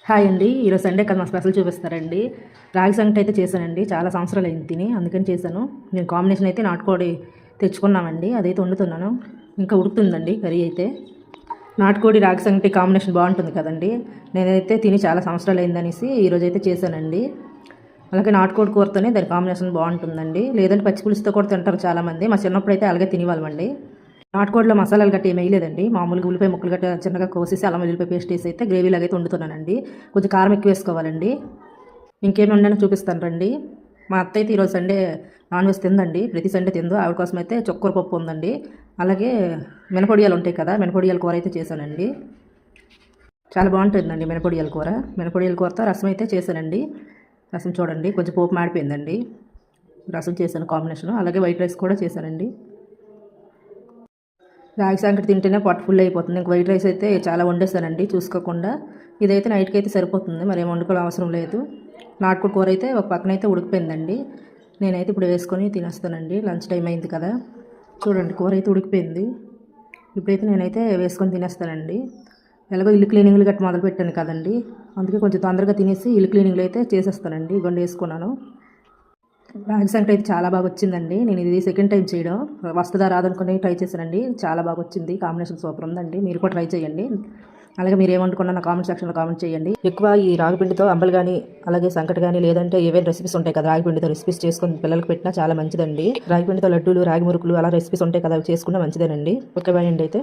Hi అండి. ఈరోజు Sunday కదా మా స్పెషల్ చూపిస్తారండి. రాగి సంగటి అయితే చేశానండి. చాలా సంవత్సరాలు అయింది తిని, అందుకని చేశాను. నేను కాంబినేషన్ అయితే నాటుకోడి తెచ్చుకున్నామండి, అదైతే వండుతున్నాను. ఇంకా ఉడుకుతుందండి కర్రీ అయితే. నాటుకోడి రాగి సంగటి కాంబినేషన్ బాగుంటుంది కదండి. నేనైతే తిని చాలా సంవత్సరాలు అయిందనేసి ఈరోజు అయితే చేశానండి. అలాగే నాటుకోడి కూరతోనే దాని కాంబినేషన్ బాగుంటుందండి. లేదంటే పచ్చి పులుసుతో కూడా తింటారు చాలామంది. మా చిన్నప్పుడు అయితే అలాగే తినేవాళ్ళమండి. నాటుకోడిలో మసాలాలు గట్ట ఏమి వేయలేదండి. మామూలుగా ఉల్లిపాయ ముక్కలు గట్ట చిన్నగా కోసేసి అల్లం వెల్లిపాయ పేస్ట్ వేసి అయితే గ్రేవీ లాగా అయితే వండుతున్నానండి. కొంచెం కారం ఎక్కువ వేసుకోవాలండి. ఇంకేమి వండానో చూపిస్తాను రండి. మా అత్త అయితే ఈరోజు సండే నాన్ వెజ్ తిందండి. ప్రతి సండే తిందు. ఆవిడ కోసం అయితే చొక్కూర పప్పు ఉందండి. అలాగే మినపొడియాలు ఉంటాయి కదా, మినపొడియాల కూర అయితే చేశానండి. చాలా బాగుంటుందండి మినపొడియాల కూర. మినపొడియాల కూరతో రసం అయితే చేశానండి. రసం చూడండి, కొంచెం పోపు మాడిపోయిందండి. రసం చేశాను కాంబినేషన్. అలాగే వైట్ రైస్ కూడా చేశానండి. రాగి సంకటి తింటేనే పొట్ట ఫుల్ అయిపోతుంది. ఇంక వైట్ రైస్ అయితే చాలా వండేస్తానండి చూసుకోకుండా. ఇదైతే నైట్కి అయితే సరిపోతుంది, మరి ఏం వండుకోవడం అవసరం లేదు. నాటుకోడి కూర అయితే ఒక పక్కన అయితే ఉడికిపోయిందండి. నేనైతే ఇప్పుడు వేసుకొని తినేస్తానండి. లంచ్ టైం అయింది కదా. చూడండి కూర అయితే ఉడికిపోయింది. ఇప్పుడైతే నేనైతే వేసుకొని తినేస్తానండి. ఎలాగో ఇల్లు క్లీనింగ్లు గట్టి మొదలు పెట్టాను కదండి, అందుకే కొంచెం తొందరగా తినేసి ఇల్లు క్లీనింగ్లు అయితే చేసేస్తానండి. గొండు వేసుకున్నాను. రాగి సంగటి అయితే చాలా బాగా వచ్చిందండి. నేను ఇది సెకండ్ టైం చేయడం, వస్తుందా రాదనుకుని ట్రై చేశానండి. చాలా బాగా వచ్చింది. కాంబినేషన్ సూపర్ ఉందండి. మీరు కూడా ట్రై చేయండి. అలాగే మీరు ఏమనుకున్నా నా కామెంట్ సెక్షన్లో కామెంట్ చేయండి. ఎక్కువ ఈ రాగిపిండితో అంబలు కానీ, అలాగే సంకటి కానీ, లేదంటే ఏవైనా రెసిపీస్ ఉంటాయి కదా రాగిపిండితో రెసిపీస్ చేసుకొని పిల్లలకు పెట్టినా చాలా మంచిదండి. రాగిపిండితో లడ్డూలు, రాగి మురుకులు అలా రెసిపీస్ ఉంటాయి కదా, అవి చేసుకున్నా మంచిదేనండి. ఓకే బాయ్ అండి అయితే.